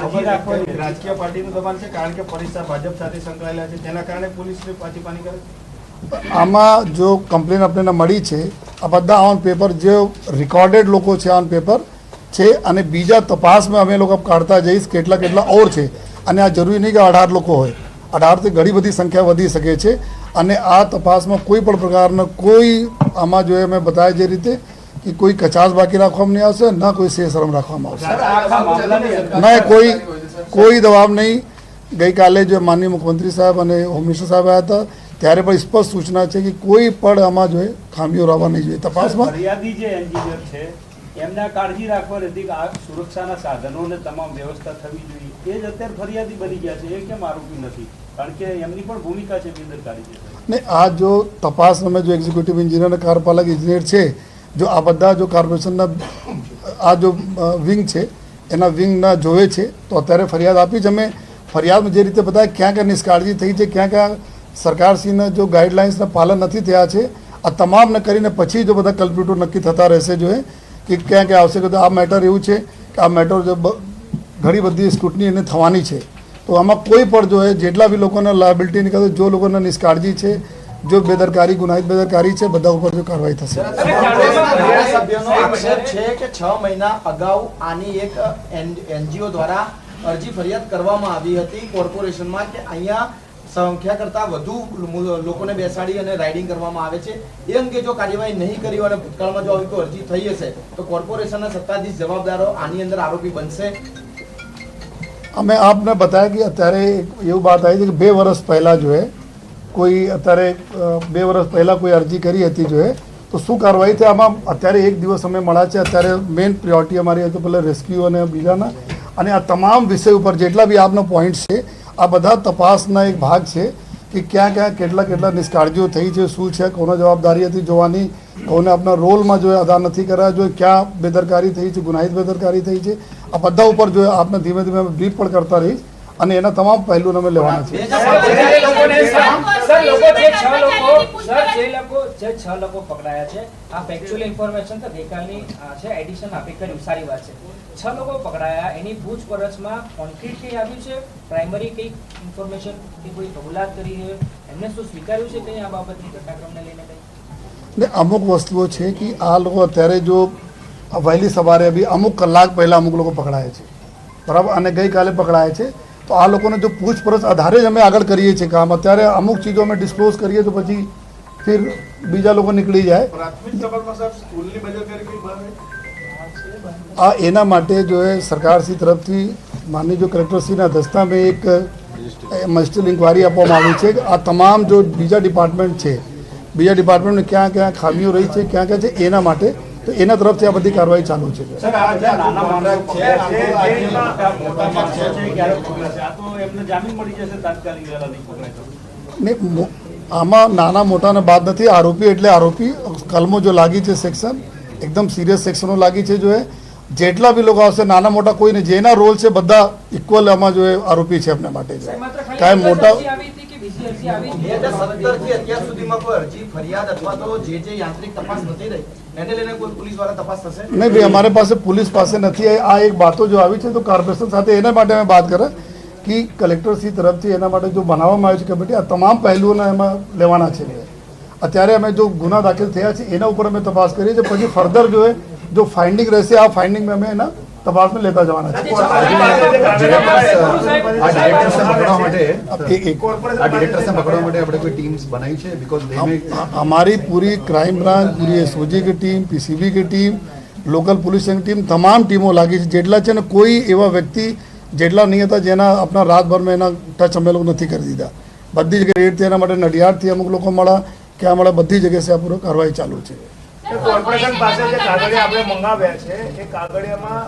રાજકીય પાર્ટીનું દબાણ છે, કારણ કે પરીક્ષા ભાજપ સાથે સંકળાયેલા છે, તેના કારણે પોલીસને પાછી કરે. આમાં જો કમ્પ્લેન આપણને મળી છે, આ બધા ઓન પેપર જે રેકોર્ડેડ લોકો છે ઓન પેપર છે, અને બીજા તપાસમાં અમે લોકો કાઢતા જઈશ કેટલા કેટલા ઓર છે. અને આ જરૂરી નહીં કે 18 લોકો હોય, 18થી ઘણી બધી સંખ્યા વધી શકે છે. અને આ તપાસમાં કોઈ પણ પ્રકારનો કોઈ આમાં જોઈએ મેં બતાવ્યા જે રીતે કે કોઈ કચાશ બાકી રાખવામાં નહીં આવશે, ના કોઈ શરમ રાખવામાં આવશે, ના કોઈ દબાવ નહીં. ગઈકાલે જો માનનીય મુખ્યમંત્રી સાહેબ અને હોમ મિનિસ્ટર સાહેબ આવ્યા હતા ત્યારે પણ સ્પષ્ટ સૂચના છે કે કોઈ પણ આમાં જોઈએ ખામીઓ રહેવા નહીં જોઈએ તપાસમાં. ફરિયાદી જે એન્જિનિયર છે એમના કાળજી રાખવા નથી કે આ સુરક્ષાના સાધનોને તમામ વ્યવસ્થા થવી જોઈએ, એ જ અત્યારે ફરિયાદી બની ગયા છે. એ કેમ આરોપી નથી? કારણ કે એમની પણ ભૂમિકા છે બેદરકારી છે. ને આ જો તપાસમાં જો એક્ઝિક્યુટિવ એન્જિનિયર અને કાર્યપાલક એન્જિનિયર છે, જો આ બધા જો કોર્પોરેશનના આ જો વિંગ છે એના વિંગના જોવે છે તો અત્યારે ફરિયાદ આપી જ. અમે ફરિયાદમાં જે રીતે બતાવે ક્યાં ક્યાં નિષ્કાળજી થઈ છે, ક્યાં ક્યાં સરકારશ્રીના જો ગાઈડલાઇન્સના પાલન નથી થયા છે, આ તમામને કરીને પછી જો બધા કલ્પ્રિટો નક્કી થતા રહેશે જોઈએ કે ક્યાં ક્યાં આવશે. કે આ મેટર એવું છે કે આ મેટર જો ઘણી બધી સ્ક્રુટની એને થવાની છે, તો આમાં કોઈ પણ જો જેટલા બી લોકોને લાયબિલિટી નીકળે, જો લોકોને નિષ્કાળજી છે, જો બેદરકારી ગુનાહિત બેદરકારી છે, બધા ઉપર જો કાર્યવાહી થશે. ધારાસભ્યનો આક્ષેપ છે કે 6 મહિના અગાઉ આની એક એનજીઓ દ્વારા અરજી ફરિયાદ કરવામાં આવી હતી કોર્પોરેશનમાં કે અહીંયા સંખ્યા કરતા વધુ લોકોને બેસાડી અને રાઇડિંગ કરવામાં આવે છે. એ અંગે જો કાર્યવાહી નહીં કરી અને ભૂતકાળમાં જો આવી કોઈ અરજી થઈ હશે તો કોર્પોરેશનના સત્તાધીશ જવાબદારો આની અંદર આરોપી બનશે. અમે આપને બતાવ્યા કે અત્યારે એવું વાત આવી છે કે 2 વર્ષ પહેલાં જો કોઈ અત્યારે 2 વર્ષ પહેલાં કોઈ અરજી કરી હતી જો તો શું કાર્યવાહી થઈ. આમાં અત્યારે 1 દિવસ અમે મળ્યા છે. અત્યારે મેઇન પ્રિયોરિટી અમારી હતી પહેલાં રેસ્ક્યુ અને બીજાના, અને આ તમામ વિષય ઉપર જેટલા બી આપનો પોઈન્ટ છે આ બધા તપાસના એક ભાગ છે કે ક્યાં ક્યાં કેટલા નિષ્કાળજીઓ થઈ છે, શું છે, કોનો જવાબદારી હતી જોવાની, કોને આપણા રોલમાં જો અદા નથી કર્યા, જો ક્યાં બેદરકારી થઈ છે, ગુનાહિત બેદરકારી થઈ છે, આ બધા ઉપર જો આપને ધીમે ધીમે બ્રીફ પણ કરતા રહીશ અને એના તમામ પહેલું અમે લેવાના છે. જે 6 લોકો પકડાયા છે, આ ફેક્ચ્યુઅલ ઇન્ફોર્મેશન તો ગઈકાલની છે, એડિશન આપી કર્યું, સારી વાત છે. 6 લોકો પકડાયા, એની પૂછપરછમાં કોન્ક્રીટ કઈ આવ્યું છે, પ્રાઇમરી કઈ ઇન્ફોર્મેશન કે કોઈ કબૂલાત કરી છે, એમને શું સ્વીકાર્યું છે કઈ આ બાબતની ઘટનાક્રમને લઈને કઈ? ને અમુક વસ્તુઓ છે કે આ લોકો અત્યારે જો વહેલી સવારે બી અમુક કલાક પહેલાં અમુક લોકો પકડાયા છે, બરાબર, અને ગઈકાલે પકડાયા છે. તો આ લોકોને જો પૂછપરછ આધારે જ અમે આગળ કરીએ છીએ કામ. અત્યારે અમુક ચીજો અમે ડિસ્ક્લોઝ કરીએ તો પછી ફિર બીજા લોકો નીકળી જાય. આ એના માટે જો સરકારશ્રી તરફથી માનનીય જો કલેક્ટરશ્રીના દસ્તામાં એક મજિસ્ટ્રેટ ઇન્કવાયરી આપવામાં આવી છે કે આ તમામ જો બીજા ડિપાર્ટમેન્ટ છે, બીજા ડિપાર્ટમેન્ટને ક્યાં ક્યાં ખામીઓ રહી છે, ક્યાં ક્યાં છે, એના માટે તો એના તરફથી આ બધી કાર્યવાહી ચાલુ છે. ને આમાં નાના મોટાને બાદ નથી. આરોપી એટલે આરોપી. કલમો જો લાગી છે, સેક્શન એકદમ સિરિયસ સેક્શનો લાગી છે. જો જેટલા બી લોકો આવશે નાના મોટા કોઈને જેના રોલ છે બધા ઇક્વલ આમાં જો આરોપી છે એમના માટે. કાંઈ મોટા નહીં ભાઈ, અમારે પાસે પોલીસ પાસે નથી. આ એક બાતો જો આવી છે તો કોર્પોરેશન સાથે એના માટે અમે વાત કરે કે કલેક્ટરશ્રી તરફથી એના માટે જો બનાવવામાં આવ્યું છે કમિટી, આ તમામ પહેલુઓને એમાં લેવાના છે. અત્યારે અમે જો ગુના દાખલ થયા છે એના ઉપર અમે તપાસ કરીએ છીએ. પછી ફર્ધર જો ફાઇન્ડિંગ રહેશે આ ફાઇન્ડિંગ અમે એના તપાસમાં લેતા જવાના છે. અમારી પૂરી ક્રાઇમ બ્રાન્ચ, પૂરી એસઓજી की टीम, पीसीबी की टीम, લોકલ પોલીસની ટીમ, તમામ ટીમો લાગી છે. જેટલા છે ને કોઈ એવા વ્યક્તિ જેટલા નહીં હતા જેના આપણા રાતભરમાં એના ટચ અમે લોકો નથી કરી દીધા. બધી જગ્યાએ રેડ થયા. એના માટે નડિયાદથી અમુક લોકો મળ્યા, ક્યાં મળ્યા, બધી જગ્યાએ આ પૂરો કાર્યવાહી ચાલુ છે. કોર્પોરેશન પાસે જે કાગળિયા આપણે મંગાવ્યા છે એ કાગળિયામાં